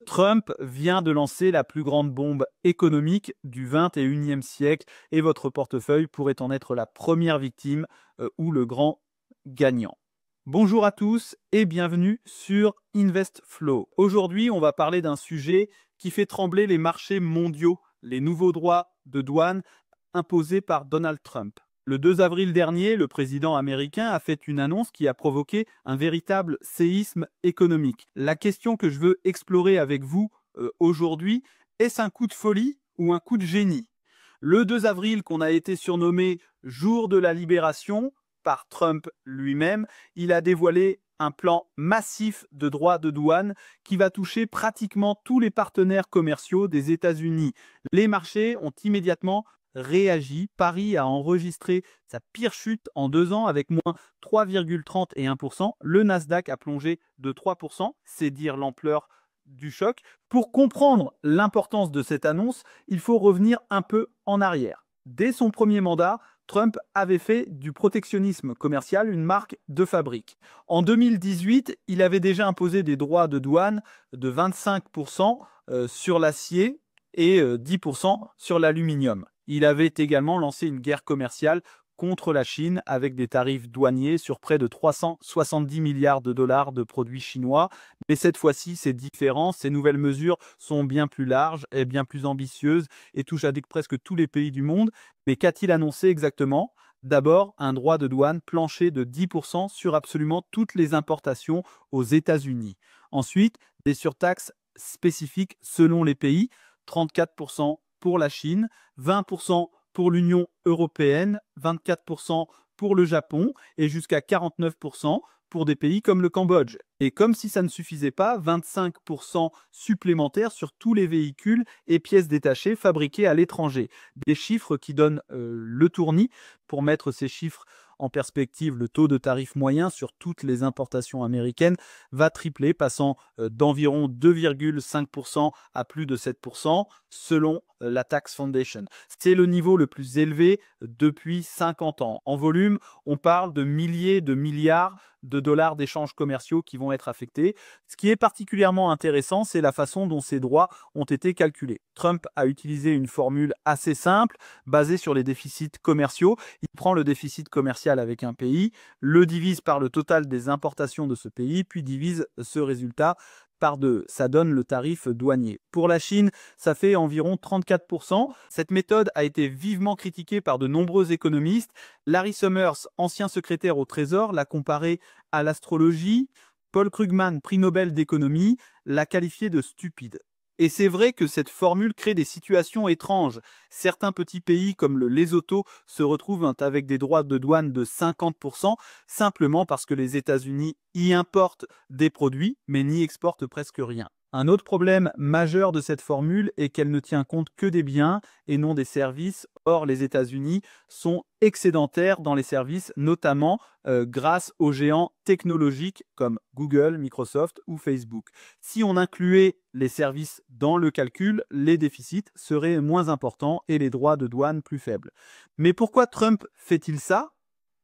Trump vient de lancer la plus grande bombe économique du 21e siècle et votre portefeuille pourrait en être la première victime ou le grand gagnant. Bonjour à tous et bienvenue sur InvestFlow. Aujourd'hui, on va parler d'un sujet qui fait trembler les marchés mondiaux, les nouveaux droits de douane imposés par Donald Trump. Le 2 avril dernier, le président américain a fait une annonce qui a provoqué un véritable séisme économique. La question que je veux explorer avec vous aujourd'hui, est-ce un coup de folie ou un coup de génie? Le 2 avril, qu'on a été surnommé jour de la libération par Trump lui-même, il a dévoilé un plan massif de droits de douane qui va toucher pratiquement tous les partenaires commerciaux des États-Unis. Les marchés ont immédiatement réagi. Paris a enregistré sa pire chute en 2 ans avec moins 3,31%. Le Nasdaq a plongé de 3%. C'est dire l'ampleur du choc. Pour comprendre l'importance de cette annonce, il faut revenir un peu en arrière. Dès son premier mandat, Trump avait fait du protectionnisme commercial une marque de fabrique. En 2018, il avait déjà imposé des droits de douane de 25% sur l'acier et 10% sur l'aluminium. Il avait également lancé une guerre commerciale contre la Chine avec des tarifs douaniers sur près de 370 milliards de dollars de produits chinois. Mais cette fois-ci, c'est différent. Ces nouvelles mesures sont bien plus larges et bien plus ambitieuses et touchent à presque tous les pays du monde. Mais qu'a-t-il annoncé exactement? D'abord, un droit de douane plancher de 10% sur absolument toutes les importations aux États-Unis. Ensuite, des surtaxes spécifiques selon les pays, 34% pour la Chine, 20% pour l'Union européenne, 24% pour le Japon et jusqu'à 49% pour des pays comme le Cambodge. Et comme si ça ne suffisait pas, 25% supplémentaires sur tous les véhicules et pièces détachées fabriquées à l'étranger. Des chiffres qui donnent le tournis. Pour mettre ces chiffres en perspective, le taux de tarif moyen sur toutes les importations américaines va tripler, passant d'environ 2,5% à plus de 7% selon la Tax Foundation. C'est le niveau le plus élevé depuis 50 ans. En volume, on parle de milliers de milliards de dollars d'échanges commerciaux qui vont être affectés. Ce qui est particulièrement intéressant, c'est la façon dont ces droits ont été calculés. Trump a utilisé une formule assez simple, basée sur les déficits commerciaux. Il prend le déficit commercial avec un pays, le divise par le total des importations de ce pays, puis divise ce résultat par 2. Ça donne le tarif douanier. Pour la Chine, ça fait environ 34%. Cette méthode a été vivement critiquée par de nombreux économistes. Larry Summers, ancien secrétaire au Trésor, l'a comparé à l'astrologie. Paul Krugman, prix Nobel d'économie, l'a qualifié de stupide. Et c'est vrai que cette formule crée des situations étranges. Certains petits pays comme le Lesotho se retrouvent avec des droits de douane de 50% simplement parce que les États-Unis y importent des produits mais n'y exportent presque rien. Un autre problème majeur de cette formule est qu'elle ne tient compte que des biens et non des services. Or, les États-Unis sont excédentaires dans les services, notamment grâce aux géants technologiques comme Google, Microsoft ou Facebook. Si on incluait les services dans le calcul, les déficits seraient moins importants et les droits de douane plus faibles. Mais pourquoi Trump fait-il ça?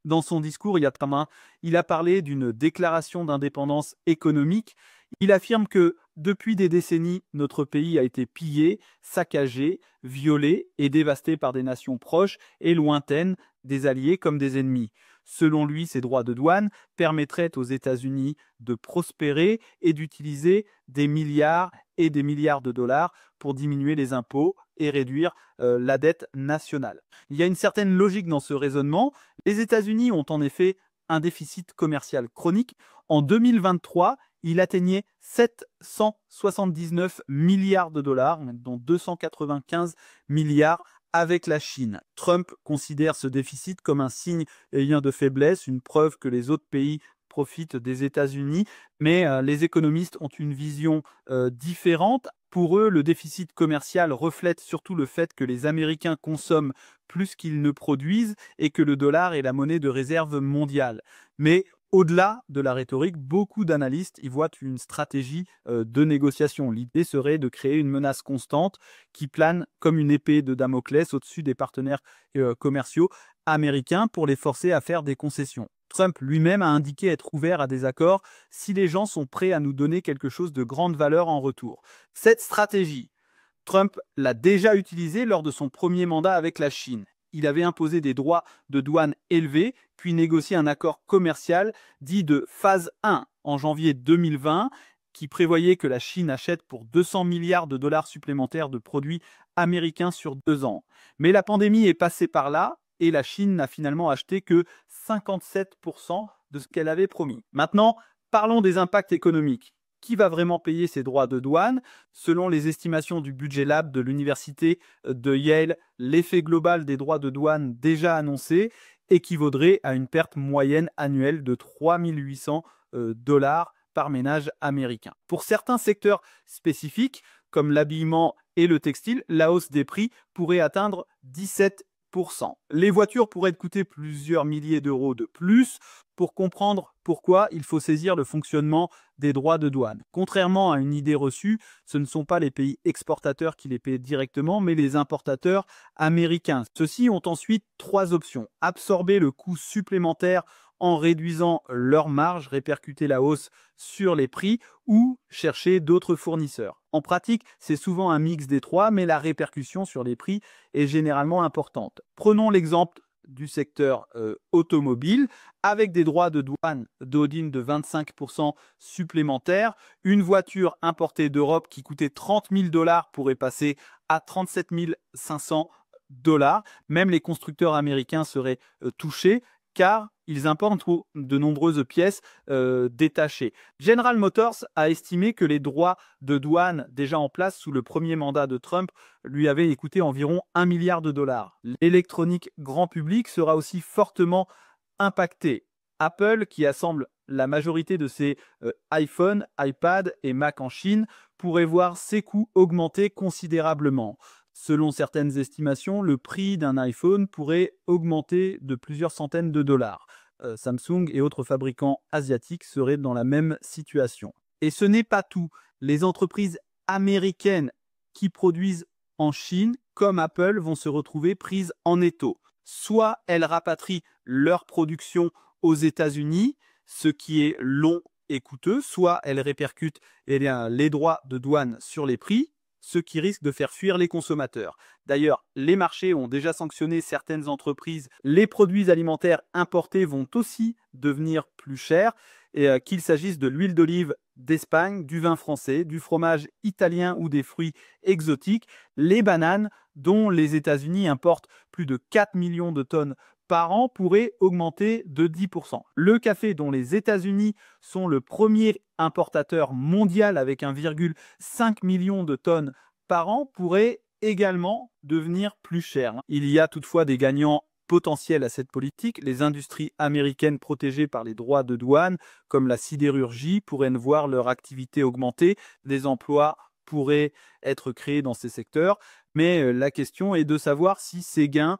Dans son discours, il a parlé d'une déclaration d'indépendance économique. Il affirme que depuis des décennies, notre pays a été pillé, saccagé, violé et dévasté par des nations proches et lointaines, des alliés comme des ennemis. Selon lui, ces droits de douane permettraient aux États-Unis de prospérer et d'utiliser des milliards et des milliards de dollars pour diminuer les impôts et réduire la dette nationale. Il y a une certaine logique dans ce raisonnement. Les États-Unis ont en effet un déficit commercial chronique. En 2023, il atteignait 779 milliards de dollars, dont 295 milliards avec la Chine. Trump considère ce déficit comme un signe de faiblesse, une preuve que les autres pays profitent des États-Unis, mais les économistes ont une vision différente. Pour eux, le déficit commercial reflète surtout le fait que les Américains consomment plus qu'ils ne produisent et que le dollar est la monnaie de réserve mondiale. Mais au-delà de la rhétorique, beaucoup d'analystes y voient une stratégie de négociation. L'idée serait de créer une menace constante qui plane comme une épée de Damoclès au-dessus des partenaires commerciaux américains pour les forcer à faire des concessions. Trump lui-même a indiqué être ouvert à des accords si les gens sont prêts à nous donner quelque chose de grande valeur en retour. Cette stratégie, Trump l'a déjà utilisée lors de son premier mandat avec la Chine. Il avait imposé des droits de douane élevés, puis négocié un accord commercial dit de phase 1 en janvier 2020, qui prévoyait que la Chine achète pour 200 milliards de dollars supplémentaires de produits américains sur 2 ans. Mais la pandémie est passée par là et la Chine n'a finalement acheté que 57% de ce qu'elle avait promis. Maintenant, parlons des impacts économiques. Qui va vraiment payer ces droits de douane? Selon les estimations du Budget Lab de l'université de Yale, l'effet global des droits de douane déjà annoncés équivaudrait à une perte moyenne annuelle de 3 800 dollars par ménage américain. Pour certains secteurs spécifiques, comme l'habillement et le textile, la hausse des prix pourrait atteindre 17%. Les voitures pourraient coûter plusieurs milliers d'euros de plus. Pour comprendre pourquoi, il faut saisir le fonctionnement des droits de douane. Contrairement à une idée reçue, ce ne sont pas les pays exportateurs qui les paient directement, mais les importateurs américains. Ceux-ci ont ensuite 3 options. Absorber le coût supplémentaire en réduisant leur marge, répercuter la hausse sur les prix ou chercher d'autres fournisseurs. En pratique, c'est souvent un mix des trois, mais la répercussion sur les prix est généralement importante. Prenons l'exemple du secteur automobile, avec des droits de douane d'Odin de 25% supplémentaires. Une voiture importée d'Europe qui coûtait 30 000 dollars pourrait passer à 37 500 dollars. Même les constructeurs américains seraient touchés, car ils importent de nombreuses pièces détachées. General Motors a estimé que les droits de douane déjà en place sous le premier mandat de Trump lui avaient coûté environ 1 milliard de dollars. L'électronique grand public sera aussi fortement impactée. Apple, qui assemble la majorité de ses iPhone, iPad et Mac en Chine, pourrait voir ses coûts augmenter considérablement. Selon certaines estimations, le prix d'un iPhone pourrait augmenter de plusieurs centaines de dollars. Samsung et autres fabricants asiatiques seraient dans la même situation. Et ce n'est pas tout. Les entreprises américaines qui produisent en Chine, comme Apple, vont se retrouver prises en étau. Soit elles rapatrient leur production aux États-Unis, ce qui est long et coûteux, soit elles répercutent les droits de douane sur les prix, ce qui risque de faire fuir les consommateurs. D'ailleurs, les marchés ont déjà sanctionné certaines entreprises. Les produits alimentaires importés vont aussi devenir plus chers, qu'il s'agisse de l'huile d'olive d'Espagne, du vin français, du fromage italien ou des fruits exotiques. Les bananes, dont les États-Unis importent plus de 4 millions de tonnes par an, pourraient augmenter de 10%. Le café, dont les États-Unis sont le premier importateur mondial avec 1,5 million de tonnes par an, pourrait également devenir plus cher. Il y a toutefois des gagnants potentiels à cette politique. Les industries américaines protégées par les droits de douane, comme la sidérurgie, pourraient voir leur activité augmenter. Des emplois pourraient être créés dans ces secteurs. Mais la question est de savoir si ces gains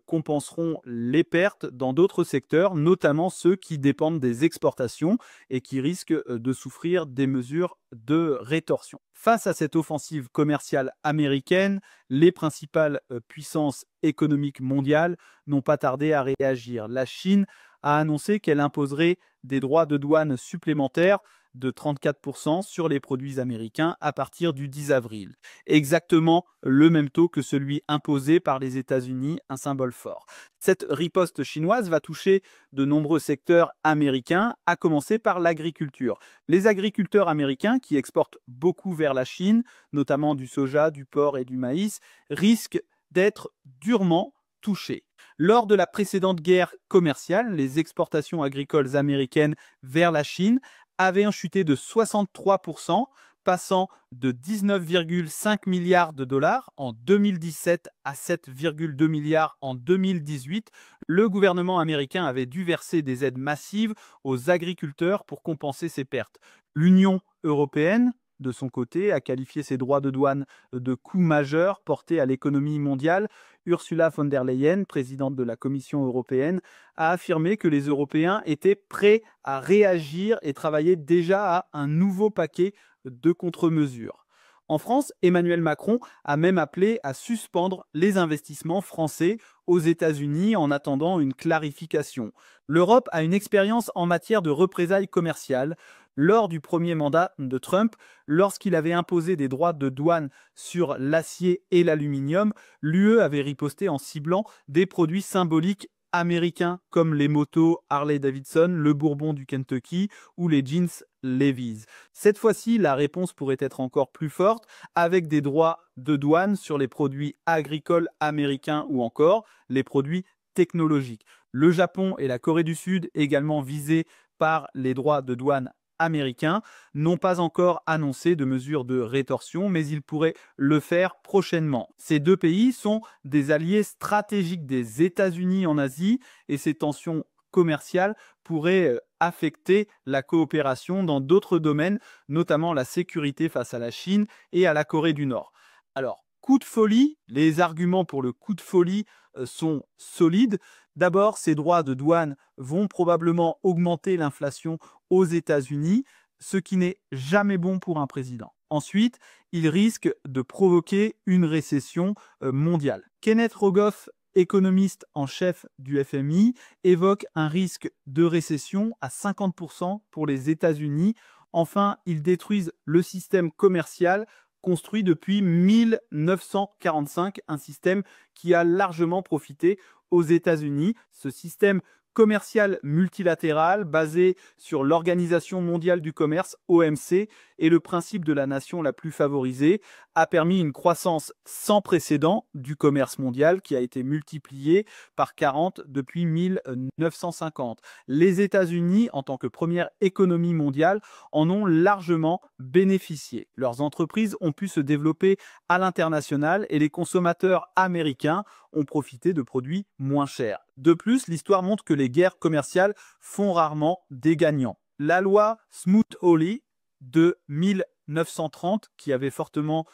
compenseront les pertes dans d'autres secteurs, notamment ceux qui dépendent des exportations et qui risquent de souffrir des mesures de rétorsion. Face à cette offensive commerciale américaine, les principales puissances économiques mondiales n'ont pas tardé à réagir. La Chine a annoncé qu'elle imposerait des droits de douane supplémentaires de 34% sur les produits américains à partir du 10 avril. Exactement le même taux que celui imposé par les États-Unis, un symbole fort. Cette riposte chinoise va toucher de nombreux secteurs américains, à commencer par l'agriculture. Les agriculteurs américains, qui exportent beaucoup vers la Chine, notamment du soja, du porc et du maïs, risquent d'être durement touchés. Lors de la précédente guerre commerciale, les exportations agricoles américaines vers la Chine avaient chuté de 63%, passant de 19,5 milliards de dollars en 2017 à 7,2 milliards en 2018. Le gouvernement américain avait dû verser des aides massives aux agriculteurs pour compenser ces pertes. L'Union européenne, de son côté, a qualifié ces droits de douane de coûts majeurs portés à l'économie mondiale. Ursula von der Leyen, présidente de la Commission européenne, a affirmé que les Européens étaient prêts à réagir et travaillaient déjà à un nouveau paquet de contre-mesures. En France, Emmanuel Macron a même appelé à suspendre les investissements français aux États-Unis en attendant une clarification. L'Europe a une expérience en matière de représailles commerciales. Lors du premier mandat de Trump, lorsqu'il avait imposé des droits de douane sur l'acier et l'aluminium, l'UE avait riposté en ciblant des produits symboliques américains comme les motos Harley-Davidson, le Bourbon du Kentucky ou les jeans Levi's. Cette fois-ci, la réponse pourrait être encore plus forte avec des droits de douane sur les produits agricoles américains ou encore les produits technologiques. Le Japon et la Corée du Sud, également visés par les droits de douane américains, n'ont pas encore annoncé de mesures de rétorsion, mais ils pourraient le faire prochainement. Ces deux pays sont des alliés stratégiques des États-Unis en Asie et ces tensions commerciales pourraient affecter la coopération dans d'autres domaines, notamment la sécurité face à la Chine et à la Corée du Nord. Alors, coup de folie, les arguments pour le coup de folie sont solides. D'abord, ces droits de douane vont probablement augmenter l'inflation aux États-Unis, ce qui n'est jamais bon pour un président. Ensuite, il risque de provoquer une récession mondiale. Kenneth Rogoff, économiste en chef du FMI, évoque un risque de récession à 50% pour les États-Unis. Enfin, ils détruisent le système commercial construit depuis 1945, un système qui a largement profité aux États-Unis. Ce système commercial multilatéral basé sur l'Organisation mondiale du commerce, OMC, et le principe de la nation la plus favorisée, a permis une croissance sans précédent du commerce mondial qui a été multiplié par 40 depuis 1950. Les États-Unis, en tant que première économie mondiale, en ont largement bénéficié. Leurs entreprises ont pu se développer à l'international et les consommateurs américains ont profité de produits moins chers. De plus, l'histoire montre que les guerres commerciales font rarement des gagnants. La loi Smoot-Hawley de 1930, qui avait fortement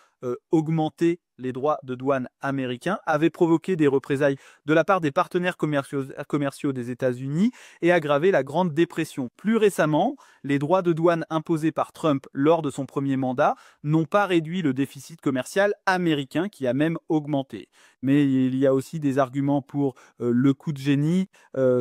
augmenté les droits de douane américains, avait provoqué des représailles de la part des partenaires commerciaux des États-Unis et aggravé la Grande Dépression. Plus récemment, les droits de douane imposés par Trump lors de son premier mandat n'ont pas réduit le déficit commercial américain qui a même augmenté. Mais il y a aussi des arguments pour le coup de génie.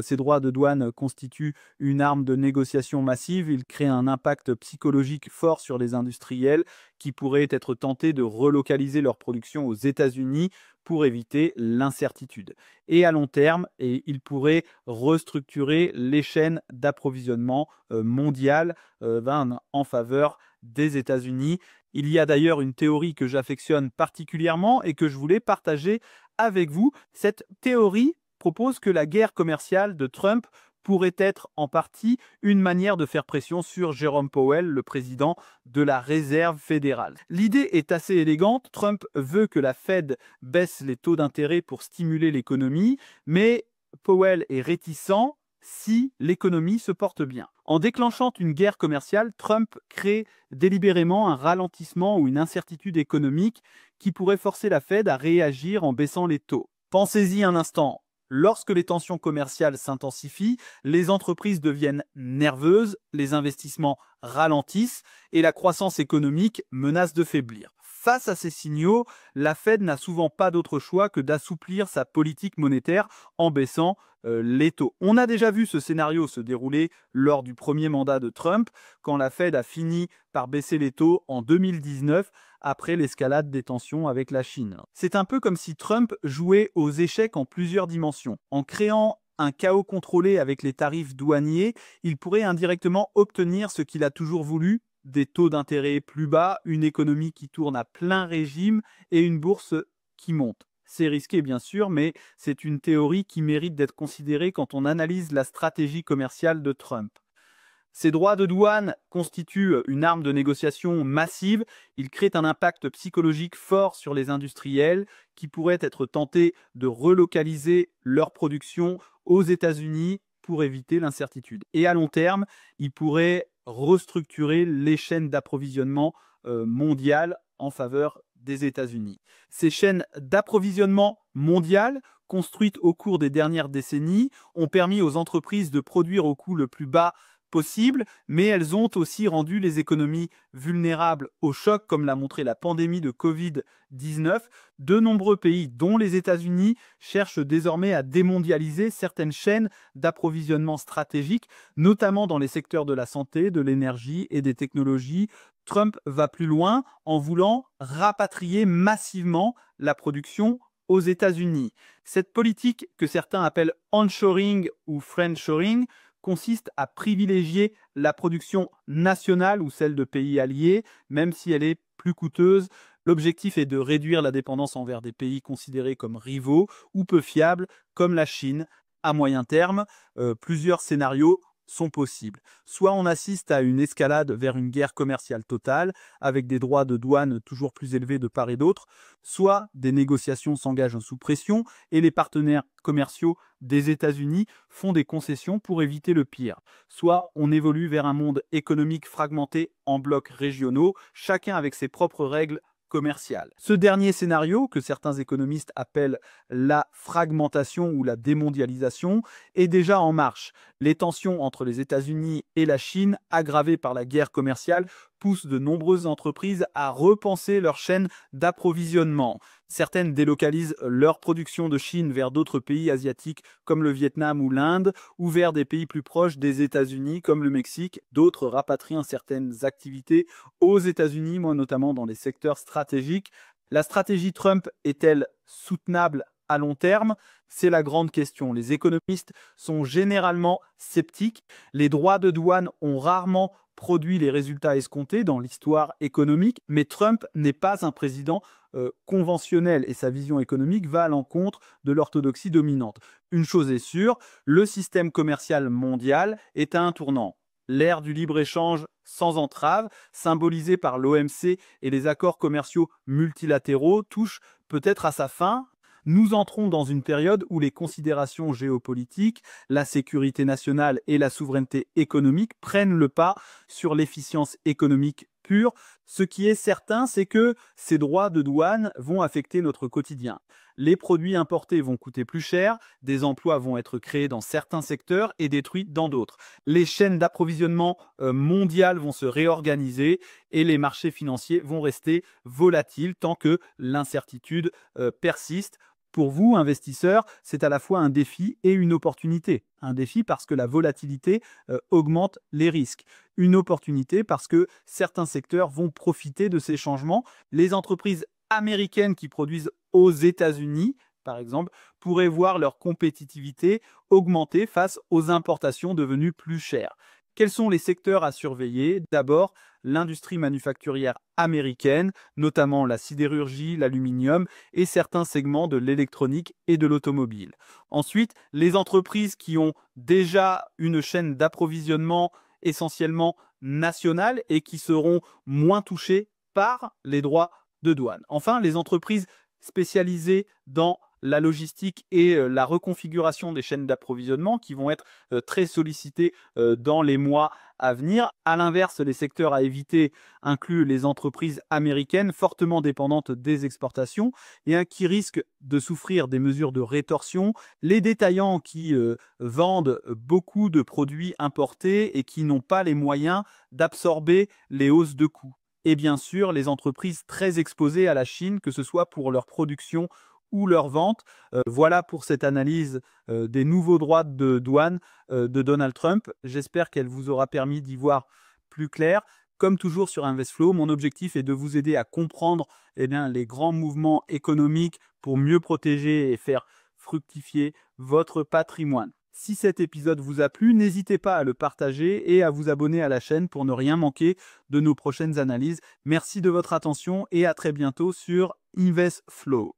Ces droits de douane constituent une arme de négociation massive. Ils créent un impact psychologique fort sur les industriels qui pourraient être tentés de relocaliser leur production aux États-Unis pour éviter l'incertitude. Et à long terme, ils pourraient restructurer les chaînes d'approvisionnement mondiales en faveur des États-Unis. Il y a d'ailleurs une théorie que j'affectionne particulièrement et que je voulais partager avec vous. Cette théorie propose que la guerre commerciale de Trump pourrait être en partie une manière de faire pression sur Jerome Powell, le président de la Réserve fédérale. L'idée est assez élégante. Trump veut que la Fed baisse les taux d'intérêt pour stimuler l'économie, mais Powell est réticent si l'économie se porte bien. En déclenchant une guerre commerciale, Trump crée délibérément un ralentissement ou une incertitude économique qui pourrait forcer la Fed à réagir en baissant les taux. Pensez-y un instant. Lorsque les tensions commerciales s'intensifient, les entreprises deviennent nerveuses, les investissements ralentissent et la croissance économique menace de faiblir. Face à ces signaux, la Fed n'a souvent pas d'autre choix que d'assouplir sa politique monétaire en baissant les taux. On a déjà vu ce scénario se dérouler lors du premier mandat de Trump, quand la Fed a fini par baisser les taux en 2019 après l'escalade des tensions avec la Chine. C'est un peu comme si Trump jouait aux échecs en plusieurs dimensions. En créant un chaos contrôlé avec les tarifs douaniers, il pourrait indirectement obtenir ce qu'il a toujours voulu, des taux d'intérêt plus bas, une économie qui tourne à plein régime et une bourse qui monte. C'est risqué bien sûr, mais c'est une théorie qui mérite d'être considérée quand on analyse la stratégie commerciale de Trump. Ces droits de douane constituent une arme de négociation massive. Ils créent un impact psychologique fort sur les industriels qui pourraient être tentés de relocaliser leur production aux États-Unis pour éviter l'incertitude. Et à long terme, ils pourraient restructurer les chaînes d'approvisionnement mondiales en faveur des États-Unis. Ces chaînes d'approvisionnement mondiales, construites au cours des dernières décennies, ont permis aux entreprises de produire au coût le plus bas possibles, mais elles ont aussi rendu les économies vulnérables au choc, comme l'a montré la pandémie de Covid-19. De nombreux pays, dont les États-Unis, cherchent désormais à démondialiser certaines chaînes d'approvisionnement stratégiques, notamment dans les secteurs de la santé, de l'énergie et des technologies. Trump va plus loin en voulant rapatrier massivement la production aux États-Unis. Cette politique que certains appellent onshoring ou friendshoring consiste à privilégier la production nationale ou celle de pays alliés, même si elle est plus coûteuse. L'objectif est de réduire la dépendance envers des pays considérés comme rivaux ou peu fiables, comme la Chine. À moyen terme, plusieurs scénarios sont possibles. Soit on assiste à une escalade vers une guerre commerciale totale, avec des droits de douane toujours plus élevés de part et d'autre, soit des négociations s'engagent sous pression et les partenaires commerciaux des États-Unis font des concessions pour éviter le pire. Soit on évolue vers un monde économique fragmenté en blocs régionaux, chacun avec ses propres règles commerciales. Ce dernier scénario, que certains économistes appellent la fragmentation ou la démondialisation, est déjà en marche. Les tensions entre les États-Unis et la Chine, aggravées par la guerre commerciale, poussent de nombreuses entreprises à repenser leur chaîne d'approvisionnement. Certaines délocalisent leur production de Chine vers d'autres pays asiatiques comme le Vietnam ou l'Inde, ou vers des pays plus proches des États-Unis comme le Mexique. D'autres rapatrient certaines activités aux États-Unis, notamment dans les secteurs stratégiques. La stratégie Trump est-elle soutenable à long terme? C'est la grande question. Les économistes sont généralement sceptiques. Les droits de douane ont rarement produit les résultats escomptés dans l'histoire économique, mais Trump n'est pas un président conventionnel et sa vision économique va à l'encontre de l'orthodoxie dominante. Une chose est sûre, le système commercial mondial est à un tournant. L'ère du libre-échange sans entrave, symbolisée par l'OMC et les accords commerciaux multilatéraux, touche peut-être à sa fin. Nous entrons dans une période où les considérations géopolitiques, la sécurité nationale et la souveraineté économique prennent le pas sur l'efficience économique pure. Ce qui est certain, c'est que ces droits de douane vont affecter notre quotidien. Les produits importés vont coûter plus cher, des emplois vont être créés dans certains secteurs et détruits dans d'autres. Les chaînes d'approvisionnement mondiales vont se réorganiser et les marchés financiers vont rester volatiles tant que l'incertitude persiste. Pour vous, investisseurs, c'est à la fois un défi et une opportunité. Un défi parce que la volatilité augmente les risques. Une opportunité parce que certains secteurs vont profiter de ces changements. Les entreprises américaines qui produisent aux États-Unis, par exemple, pourraient voir leur compétitivité augmenter face aux importations devenues plus chères. Quels sont les secteurs à surveiller? D'abord, l'industrie manufacturière américaine, notamment la sidérurgie, l'aluminium et certains segments de l'électronique et de l'automobile. Ensuite, les entreprises qui ont déjà une chaîne d'approvisionnement essentiellement nationale et qui seront moins touchées par les droits de douane. Enfin, les entreprises spécialisées dans la logistique et la reconfiguration des chaînes d'approvisionnement qui vont être très sollicitées dans les mois à venir. À l'inverse, les secteurs à éviter incluent les entreprises américaines fortement dépendantes des exportations et qui risquent de souffrir des mesures de rétorsion, les détaillants qui vendent beaucoup de produits importés et qui n'ont pas les moyens d'absorber les hausses de coûts. Et bien sûr, les entreprises très exposées à la Chine, que ce soit pour leur production ou leur vente. Voilà pour cette analyse des nouveaux droits de douane de Donald Trump. J'espère qu'elle vous aura permis d'y voir plus clair. Comme toujours sur InvestFlow, mon objectif est de vous aider à comprendre les grands mouvements économiques pour mieux protéger et faire fructifier votre patrimoine. Si cet épisode vous a plu, n'hésitez pas à le partager et à vous abonner à la chaîne pour ne rien manquer de nos prochaines analyses. Merci de votre attention et à très bientôt sur InvestFlow.